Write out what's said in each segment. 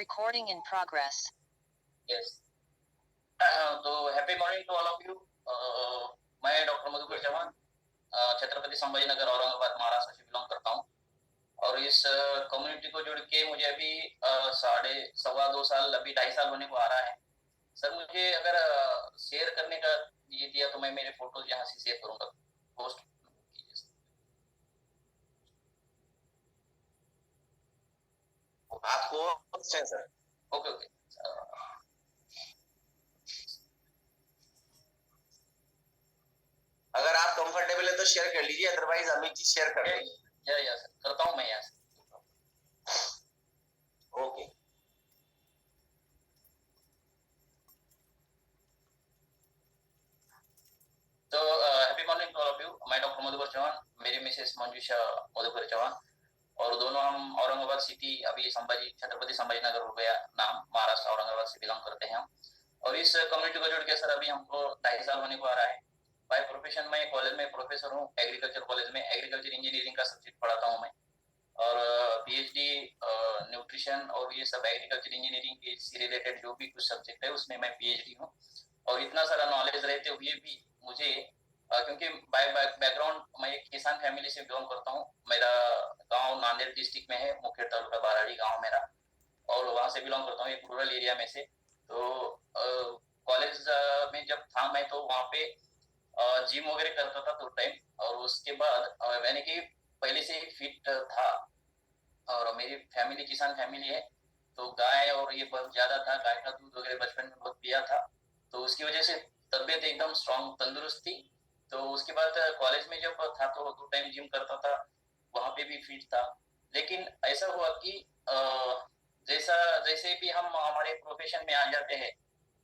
Recording in progress. Yes. तो happy morning to all of you. मैं doctor Madhukar Chauhan Chhatrapati Sambhajinagar Aurangabad Maharashtra से belong करता हूँ और इस कम्युनिटी को जुड़ के मुझे अभी 2.5 साल अभी 2.5 साल होने को आ रहा है। सर मुझे अगर शेयर करने का ये दिया तो मैं मेरे फोटोज यहाँ से शेयर करूंगा, पोस्ट आपको सर। Okay okay. अगर आप कंफर्टेबल है तो शेयर कर लीजिए, अदरवाइज अमित जी शेयर कर दीजिए। या सर करता हूँ मैं यहाँ से। ओके। तो happy morning to all of you. मैं डॉक्टर मधुकर चौहान, मेरी मिसेस मंजूषा मधुकर चौहान और दोनों हम औरंगाबाद सिटी, अभी छत्रपति संभाजीनगर हो गया नाम, महाराष्ट्र औरंगाबाद से बिलोंग करते हैं हम। और इस कम्युनिटी को जोड़ के सर अभी हमको 2.5 साल होने को आ रहा है। बाय प्रोफेशन मैं कॉलेज में प्रोफेसर हूँ, एग्रीकल्चर कॉलेज में एग्रीकल्चर इंजीनियरिंग का सब्जेक्ट पढ़ाता हूँ मैं। और पीएचडी न्यूट्रिशन और ये सब एग्रीकल्चर इंजीनियरिंग से रिलेटेड जो भी कुछ सब्जेक्ट है उसमें मैं पीएचडी हूँ। और इतना सारा नॉलेज रहते हुए भी मुझे क्योंकि बाय बैकग्राउंड मैं एक किसान फैमिली से बिलोंग करता हूँ। मेरा गांव नांदेड़ डिस्ट्रिक्ट में है, मुखेड़ तालुका बाराड़ी गांव मेरा, और वहां से बिलोंग करता हूँ एक रूरल एरिया में से। तो कॉलेज में जब था मैं तो वहाँ पे जिम वगैरह करता था तो टाइम, और उसके बाद यानी कि पहले से ही फिट था। और मेरी फैमिली किसान फैमिली है तो गाय और ये बहुत ज्यादा था, गाय का दूध वगैरह बचपन में बहुत पिया था, तो उसकी वजह से तबीयत एकदम स्ट्रांग तंदुरुस्त थी। तो उसके बाद कॉलेज में जब था तो 2 टाइम जिम करता था, वहां पे भी फिट था। लेकिन ऐसा हुआ कि जैसे भी हम हमारे प्रोफेशन में आ जाते हैं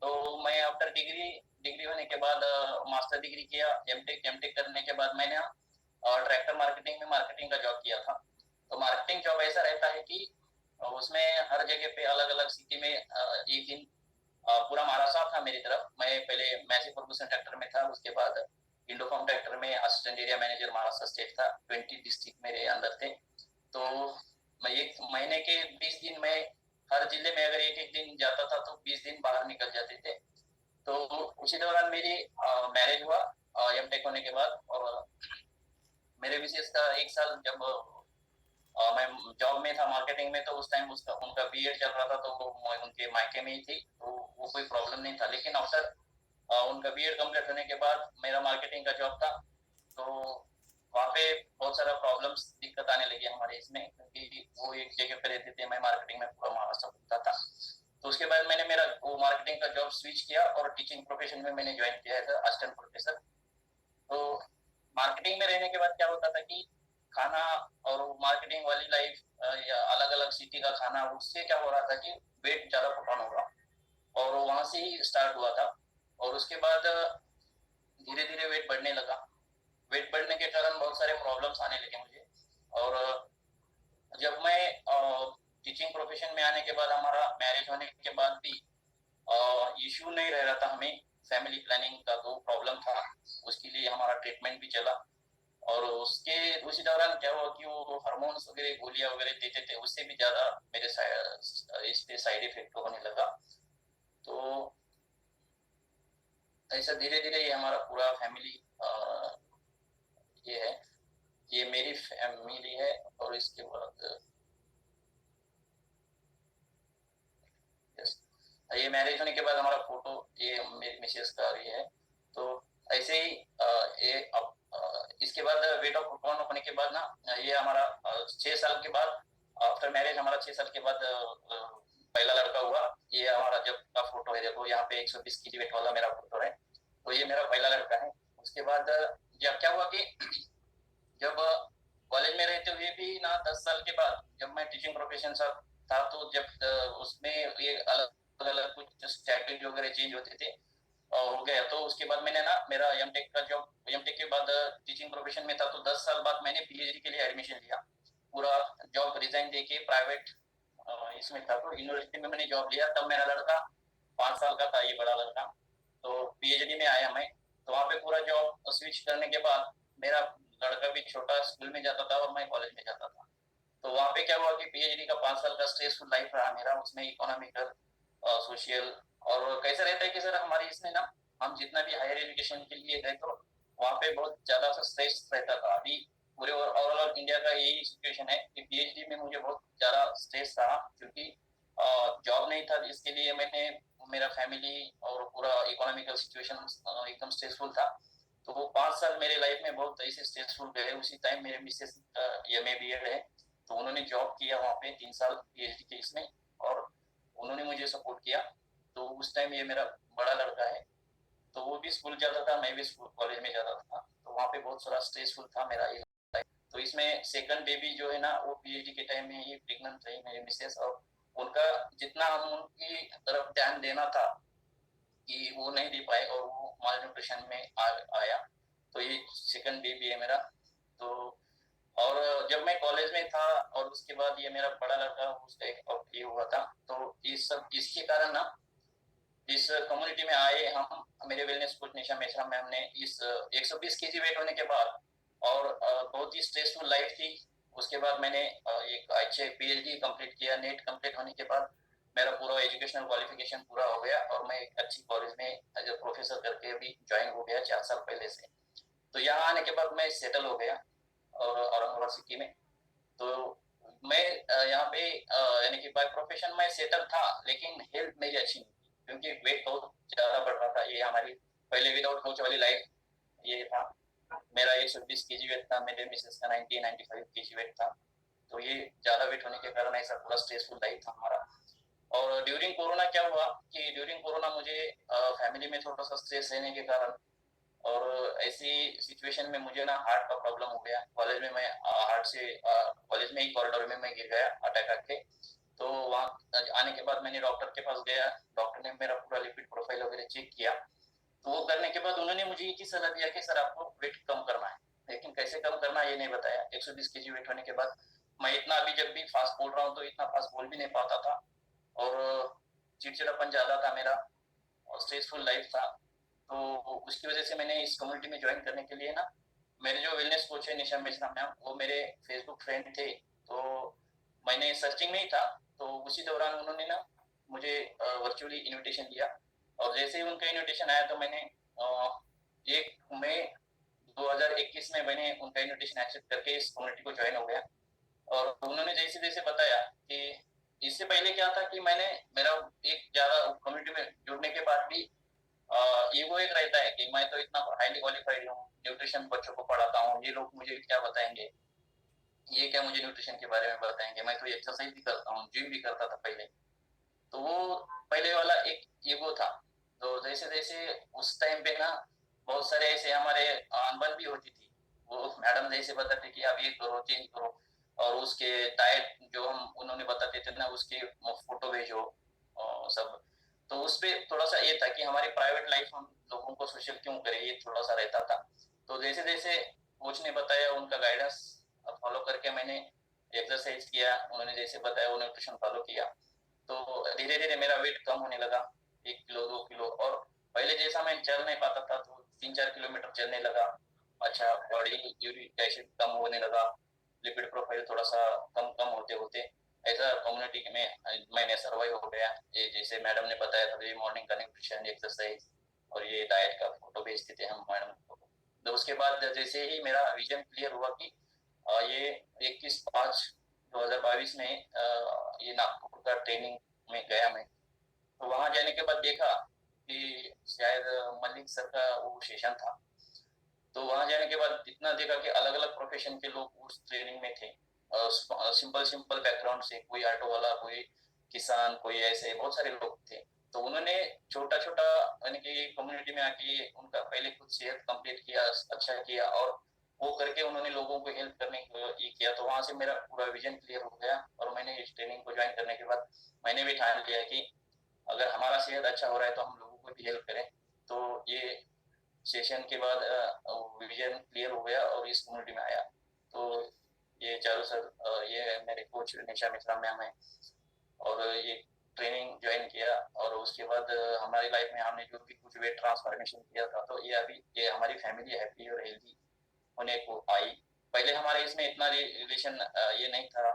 तो मैं आफ्टर डिग्री होने के बाद मास्टर डिग्री किया, एमटेक करने के बाद मैंने ट्रैक्टर मार्केटिंग में मार्केटिंग का जॉब किया था। तो मार्केटिंग जॉब ऐसा रहता है कि उसमें हर जगह पे अलग अलग सिटी में एक दिन पूरा महाराष्ट्र था मेरी तरफ। मैं पहले मैसी फर्गूसन ट्रैक्टर में था, उसके बाद इंडोफॉर्म ट्रैक्टर में assistant area manager Maharashtra state था। 20 डिस्ट्रिक्ट मेरे अंदर थे। तो मैं 1 महीने के 20 दिन में हर जिले में अगर एक दिन जाता था तो 20 दिन बाहर निकल जाते थे। तो उसी दौरान मेरी मैरिज हुआ एमटेक होने के बाद। और मेरे विशेष का 1 साल जब मैं जॉब में था मार्केटिंग में, तो उस टाइम उनका बीएड चल रहा था तो वो उनके मायके में ही थी, तो वो कोई प्रॉब्लम नहीं था। लेकिन आफ्टर उनका बीएड कंप्लीट होने के बाद मेरा मार्केटिंग का जॉब था, तो वहाँ पे बहुत सारा प्रॉब्लम्स दिक्कत आने लगी हमारे इसमें, क्योंकि वो एक जगह पे रहते थे, मैं मार्केटिंग में पूरा महाराष्ट्र घूमता था। तो उसके बाद मैंने मेरा वो मार्केटिंग का जॉब स्विच किया और टीचिंग प्रोफेशन में मैंने ज्वाइन किया है असिस्टेंट प्रोफेसर। तो मार्केटिंग में रहने के बाद क्या होता था कि खाना और मार्केटिंग वाली लाइफ या अलग अलग सिटी का खाना, उससे क्या हो रहा था कि वेट ज्यादा पुट ऑन होगा, और वहां से ही स्टार्ट हुआ था। और उसके बाद धीरे धीरे वेट बढ़ने लगा। वेट बढ़ने के कारण बहुत सारे प्रॉब्लम्स आने लगे मुझे। और जब मैं टीचिंग प्रोफेशन में आने के बाद, हमारा मैरिज होने के बाद भी इश्यू नहीं रह रहा था हमें फैमिली प्लानिंग का, तो प्रॉब्लम था, उसके लिए हमारा ट्रीटमेंट भी चला। और उसी दौरान क्या हुआ कि वो हार्मोन्स वगैरह गोलियां वगैरह देते थे, उससे भी ज्यादा मेरे इस पे साइड इफेक्ट होने लगा। तो ऐसा धीरे धीरे ये हमारा पूरा फैमिली ये है, ये मेरी फैमिली है। और इसके बाद ये मैरिज होने के बाद हमारा फोटो, ये मेरी मिसेस का ये है। तो ऐसे ही ये अब इसके बाद वेट ऑफ पुट ऑन होने के बाद ना, ये हमारा 6 साल के बाद आफ्टर मैरिज, हमारा 6 साल के बाद पहला लड़का हुआ। ये हमारा जब का फोटो है, देखो यहाँ पे 120 केजी वेट वाला मेरा फोटो है, तो ये मेरा पहला लड़का है। उसके बाद जब क्या हुआ कि जब कॉलेज में रहते हुए भी ना 10 साल के बाद जब मैं टीचिंग प्रोफेशन था, तो जब उसमें ये अलग अलग कुछ स्ट्रैटेजी वगैरह चेंज होते थे हो गया। तो उसके बाद मैंने ना मेरा एमटेक का जॉब, एमटेक के बाद टीचिंग प्रोफेशन में था, तो 10 साल बाद मैंने पीएचडी के लिए एडमिशन लिया। पूरा जॉब रिजाइन देके प्राइवेट इसमें था, तो यूनिवर्सिटी में मैंने जॉब लिया। तब मेरा लड़का 5 साल का था, ये बड़ा लड़का। तो पीएचडी में आया मैं, तो वहाँ पे पूरा जॉब स्विच करने के बाद मेरा लड़का भी छोटा स्कूल में जाता था और मैं कॉलेज में जाता था। तो वहाँ पे क्या हुआ कि पीएचडी का 5 साल का स्ट्रेसफुल लाइफ रहा मेरा, उसमें इकोनॉमिकल, सोशल, और कैसा रहता है कि सर हमारी इसमें ना, हम जितना भी हायर एजुकेशन के लिए गए तो वहाँ पे बहुत ज्यादा सा स्ट्रेस रहता था। अभी पूरे ओवरऑल इंडिया का यही सिचुएशन है कि पीएचडी में मुझे बहुत ज्यादा स्ट्रेस था, क्योंकि जॉब नहीं था, जिसके लिए मैंने, मेरा फैमिली और पूरा इकोनॉमिकल सिचुएशन एकदम स्ट्रेसफुल था। तो वो 5 साल मेरे लाइफ में बहुत ऐसे स्ट्रेसफुल गए। उसी टाइम मेरे मिसेस एमए बीएड है, तो उन्होंने जॉब किया वहाँ पे 3 साल पीएचडी के इसमें, और उन्होंने मुझे सपोर्ट किया। तो उस टाइम ये मेरा बड़ा लड़का है, तो वो भी स्कूल जाता था, मैं भी स्कूल कॉलेज में जाता था, तो वहाँ पे बहुत सारा स्ट्रेसफुल था मेरा ये लाइफ। तो इसमें सेकंड बेबी जो है ना, वो पीएचडी के टाइम में ही प्रेग्नेंट रही मेरी मिसेस, और उनका जितना हम उनकी तरफ ध्यान देना था कि वो नहीं दे पाए, और वो माल न्यूट्रिशन में आया। तो ये सेकंड बेबी है मेरा। तो और जब मैं कॉलेज में था, और उसके बाद ये मेरा बड़ा लड़का, उसका एक ये हुआ था। तो इस सब इसके कारण ना, इस कम्युनिटी में आए हम, मेरे वेलनेस कोच निशा मेश्राम मैम ने, इस 120 केजी वेट होने के बाद, और बहुत ही स्ट्रेसफुल लाइफ थी। उसके बाद मैंने एक अच्छे पीएचडी कंप्लीट किया। नेट कंप्लीट होने के बाद मेरा पूरा एजुकेशनल क्वालिफिकेशन पूरा हो गया, और मैं एक अच्छी कॉलेज में एज ए प्रोफेसर करके अभी ज्वाइन हो गया 4 साल पहले से। तो यहाँ आने के बाद मैं सेटल हो गया और औरंगाबाद सिटी में। तो मैं यहाँ पे यानी कि बाय प्रोफेशन में सेटल था, लेकिन हेल्थ मेरी अच्छी नहीं थी, क्योंकि वेट बहुत ज्यादा बढ़ रहा था। ये हमारी पहले विदाउट कोच वाली लाइफ ये था। मेरा 120 केजी वेट था, मेरे मिसेस का 95 केजी वेट था। तो ये ज्यादा वेट होने के कारण ऐसा पूरा स्ट्रेसफुल लाइफ था हमारा। और ड्यूरिंग कोरोना क्या हुआ कि ड्यूरिंग कोरोना मुझे फैमिली में थोड़ा सा स्ट्रेस रहने के कारण, और ऐसी सिचुएशन में मुझे ना हार्ट का प्रॉब्लम हो गया। कॉलेज में मैं हार्ट से कॉलेज में ही कॉरिडोर में मैं गिर गया अटैक आके। तो वहाँ आने के बाद मैंने डॉक्टर के पास गया। डॉक्टर ने मेरा पूरा लिपिड प्रोफाइल वगैरह चेक किया। तो वो करने के बाद उन्होंने मुझे एक ही सलाह दिया कि सर आपको वेट कम करना है, लेकिन कैसे कम करना है ये नहीं बताया। 120 केजी वेट होने के बाद मैं इतना, अभी जब भी फास्ट बोल रहा हूँ तो इतना फास्ट बोल भी नहीं पाता था, और चिड़चिड़ापन ज्यादा था मेरा, और स्ट्रेसफुल लाइफ था। तो उसकी वजह से मैंने इस कम्युनिटी में ज्वाइन करने के लिए ना, मेरे जो वेलनेस कोच है निशा मेश्राम मैम, वो मेरे फेसबुक फ्रेंड थे। तो मैंने सर्चिंग में ही था, तो उसी दौरान उन्होंने ना मुझे वर्चुअली इनविटेशन दिया। और जैसे ही उनका इनविटेशन आया, तो मैंने 1 मई 2021 में मैंने उनका इनविटेशन एक्सेप्ट करके इस कम्युनिटी को ज्वाइन हो गया। और उन्होंने जैसे जैसे बताया कि इससे पहले क्या था कि मैंने, मेरा एक ज्यादा कम्युनिटी में जुड़ने के बाद भी ईगो एक रहता है कि मैं तो इतना हाईली क्वालिफाइड हूँ, न्यूट्रिशन बच्चों को पढ़ाता हूँ, ये लोग मुझे क्या बताएंगे, ये क्या मुझे न्यूट्रिशन के बारे में बताएंगे, मैं तो एक्सरसाइज भी करता हूँ, जिम भी करता था पहले। तो वो पहले वाला एक ईगो था। तो जैसे जैसे उस टाइम पे ना बहुत सारे ऐसे हमारे अनबन भी होती थी। वो मैडम जैसे बताते कि आप ये करो, चेंज करो, और उसके डाइट जो हम उन्होंने बताते थे ना, उसके फोटो भेजो सब। तो उस पर थोड़ा सा ये था कि हमारी प्राइवेट लाइफ हम लोगों को सोशल क्यों करें, ये थोड़ा सा रहता था। तो जैसे जैसे कोच ने बताया, उनका गाइडेंस फॉलो करके मैंने एक्सरसाइज किया, उन्होंने जैसे बताया वो न्यूट्रिशन फॉलो किया। तो धीरे धीरे मेरा वेट कम होने लगा, 1 किलो 2 किलो। और पहले जैसा मैं चल नहीं पाता था, तो 3-4 किलोमीटर चलने लगा। अच्छा, बॉडी यूरिक एसिड कम होने लगा, लिपिड प्रोफाइल थोड़ा सा कम कम होते होते ऐसा कम्युनिटी में मैंने सर्वाइव हो गया। ये जैसे मैडम ने बताया था, ये मॉर्निंग का न्यूट्रिशन, एक्सरसाइज और ये डाइट का फोटो भेजते थे हम मैडम को। तो उसके बाद जैसे ही मेरा विजन क्लियर हुआ कि ये 21/5/2022 में ये नागपुर का ट्रेनिंग में गया मैं। तो वहां जाने के बाद देखा कि शायद मलिक सर का वो सेशन था। तो वहां जाने के बाद इतना देखा कि अलग अलग प्रोफेशन के लोग उस ट्रेनिंग में थे, सिंपल सिंपल बैकग्राउंड से, कोई ऑटो वाला, कोई किसान, कोई ऐसे बहुत सारे लोग थे। तो उन्होंने छोटा छोटा यानी कि कम्युनिटी में आके उनका पहले खुद सेहत कंप्लीट किया, अच्छा किया, और वो करके उन्होंने लोगों को हेल्प करने को ये किया। तो वहां से मेरा पूरा विजन क्लियर हो गया, और मैंने इस ट्रेनिंग को ज्वाइन करने के बाद मैंने भी ठान लिया कि अगर हमारा सेहत अच्छा हो रहा है तो हम लोगों को भी हेल्प करें। तो ये सेशन के बाद विजन क्लियर हो गया और इस कम्युनिटी में आया। तो ये चारू सर, ये मेरे कोच निशा मिश्रा मैम है, और ये ट्रेनिंग ज्वाइन किया। और उसके बाद हमारी लाइफ में हमने जो भी कुछ वेट ट्रांसफॉर्मेशन किया था, तो ये अभी ये हमारी फैमिली हैप्पी और हेल्दी होने को आई। पहले हमारे इसमें इतना रिलेशन ये नहीं था,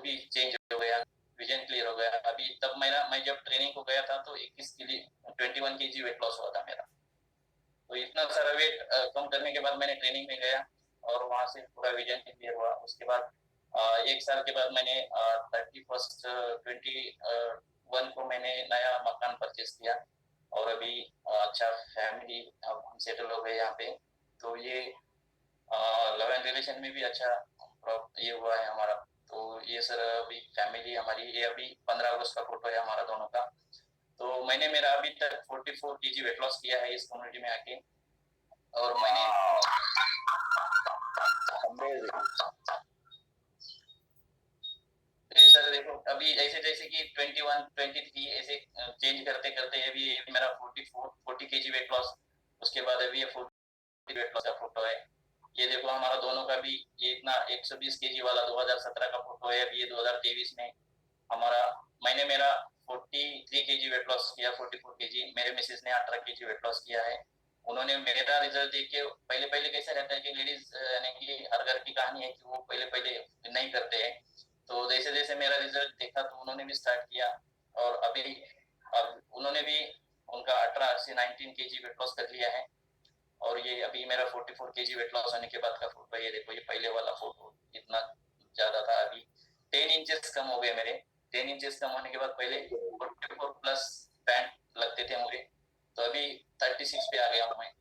भी चेंज हो गया, विजन क्लियर हो गया। अभी तब मैं जब ट्रेनिंग को गया था तो 21 केजी वेट लॉस हुआ था मेरा। तो इतना सारा वेट कम करने के बाद मैंने ट्रेनिंग में गया और वहां से पूरा विजन क्लियर हुआ। उसके बाद 1 साल के बाद मैंने 31 को मैंने नया मकान परचेज किया और अभी अच्छा फैमिली हम सेटल हो गए यहाँ पे। तो ये लव एंड रिलेशन में भी अच्छा ये हुआ है हमारा। तो ये सर अभी फैमिली हमारी, ये अभी 15 अगस्त का फोटो है हमारा दोनों का। तो मैंने मेरा अभी तक 44 केजी वेट लॉस किया है इस कम्युनिटी में आके। और मैंने सर देखो अभी ऐसे जैसे कि 21, 23 ऐसे चेंज करते करते अभी मेरा 40 केजी वेट लॉस, उसके बाद अभी ये 40 वेट लॉस का फोटो है। ये देखो हमारा दोनों का भी ये इतना 120 केजी वाला 2017 का फोटो है। अभी ये 2023 में हमारा मैंने मेरा 43 केजी वेट लॉस किया, 44 केजी। मेरे मिसेस ने 18 केजी वेट लॉस किया है। उन्होंने मेरा रिजल्ट देख के, पहले कैसा रहता है कि लेडीज यानी कि हर घर की कहानी है कि वो पहले नहीं करते हैं। तो जैसे जैसे मेरा रिजल्ट देखा तो उन्होंने भी स्टार्ट किया और अब उन्होंने भी उनका 18 से 19 केजी वेट लॉस कर लिया है। और ये अभी मेरा 44 केजी वेट लॉस होने के बाद का फोटो, ये देखो ये पहले वाला फोटो इतना ज्यादा था, अभी 10 इंचेस कम हो गए मेरे। 10 इंचेस कम होने के बाद पहले 44 प्लस पैंट लगते थे मुझे, तो अभी 36 पे आ गया हूँ मैं।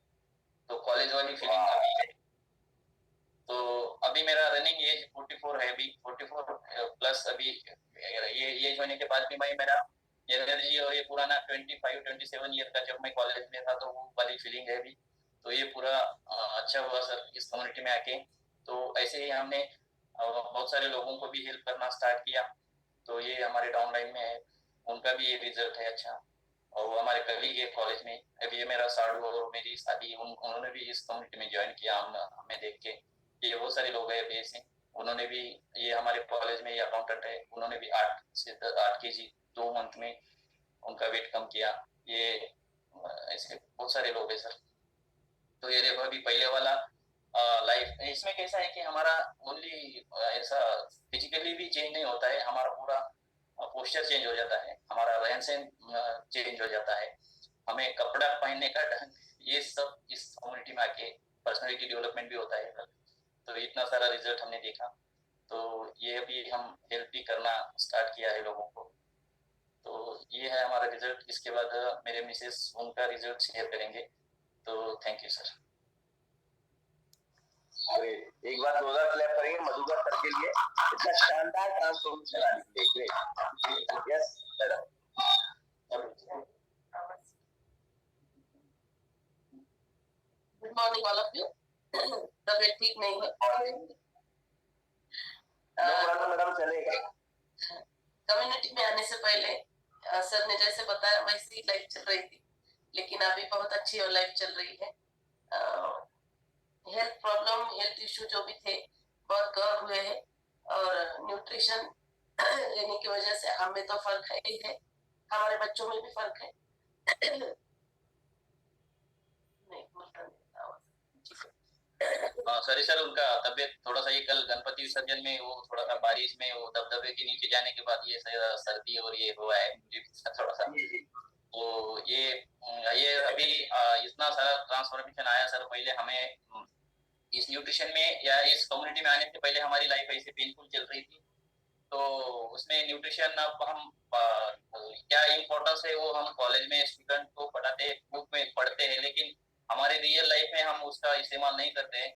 तो कॉलेज वाली फीलिंग अभी है। तो अभी मेरा रनिंग एज 44 है, अभी 44 प्लस। अभी ये एज होने के बाद भी मेरा एनर्जी और ये पुराना 25, 27 ईयर का जब मैं कॉलेज में था तो वो वाली फीलिंग है अभी। तो ये पूरा अच्छा हुआ सर इस कम्युनिटी में आके। तो ऐसे ही हमने बहुत सारे लोगों को भी हेल्प करना स्टार्ट किया। तो ये हमारे डाउनलाइन में है, उनका भी ये रिजल्ट है अच्छा। और वो हमारे कलीग है कॉलेज में। अभी ये मेरा साड़ू और मेरी शादी उन्होंने भी इस कम्युनिटी में ज्वाइन किया हमें देख के। ये बहुत सारे लोग हैं अभी ऐसे, उन्होंने भी, ये हमारे कॉलेज में ये अकाउंटेंट है, उन्होंने भी 8 केजी 2 मंथ में उनका वेट कम किया। ये ऐसे बहुत सारे लोग हैं सर। तो ये देखो अभी पहले वाला लाइफ, इसमें कैसा है कि हमारा ओनली ऐसा फिजिकली भी चेंज नहीं होता है, हमारा पूरा पोस्चर चेंज हो जाता है, हमारा रहन सहन चेंज हो जाता है, हमें कपड़ा पहनने का ढंग, ये सब इस कम्युनिटी में आके पर्सनालिटी डेवलपमेंट भी होता है। तो इतना सारा रिजल्ट हमने देखा। तो ये अभी हम हेल्प भी करना स्टार्ट किया है लोगों को। तो ये है हमारा रिजल्ट। इसके बाद मेरे मिसेस उनका रिजल्ट शेयर करेंगे। तो थैंक यू सर। एक बार 2000 क्लैप करेंगे मधुकर सर के लिए, इतना शानदार ट्रांसफॉर्मेशन आने के लिए। Yes sir. Good morning all of you. तबीयत ठीक नहीं है। मैडम चलेगा। कम्युनिटी में आने से पहले सर ने जैसे बताया वैसी लाइफ चल रही थी, लेकिन अभी बहुत अच्छी और लाइफ चल रही है। हेल्थ प्रॉब्लम, हेल्थ इश्यू जो भी थे बहुत कवर हुए हैं और न्यूट्रिशन लेने की वजह से हमें तो फर्क है ही है, हमारे बच्चों में भी फर्क है। सॉरी सर, उनका तबियत थोड़ा सा, ये कल गणपति विसर्जन में वो थोड़ा सा बारिश में वो दबदबे के नीचे जाने के बाद ये सर्दी और ये हुआ है मुझे थोड़ा सा। तो ये अभी इतना सारा ट्रांसफॉर्मेशन आया सर। पहले हमें इस न्यूट्रिशन में या इस कम्युनिटी में आने से पहले हमारी लाइफ ऐसे पेनफुल चल रही थी। तो उसमें न्यूट्रिशन अब हम क्या इम्पोर्टेंस है वो हम कॉलेज में स्टूडेंट को पढ़ाते, बुक में पढ़ते हैं, लेकिन हमारे रियल लाइफ में हम उसका इस्तेमाल नहीं करते हैं।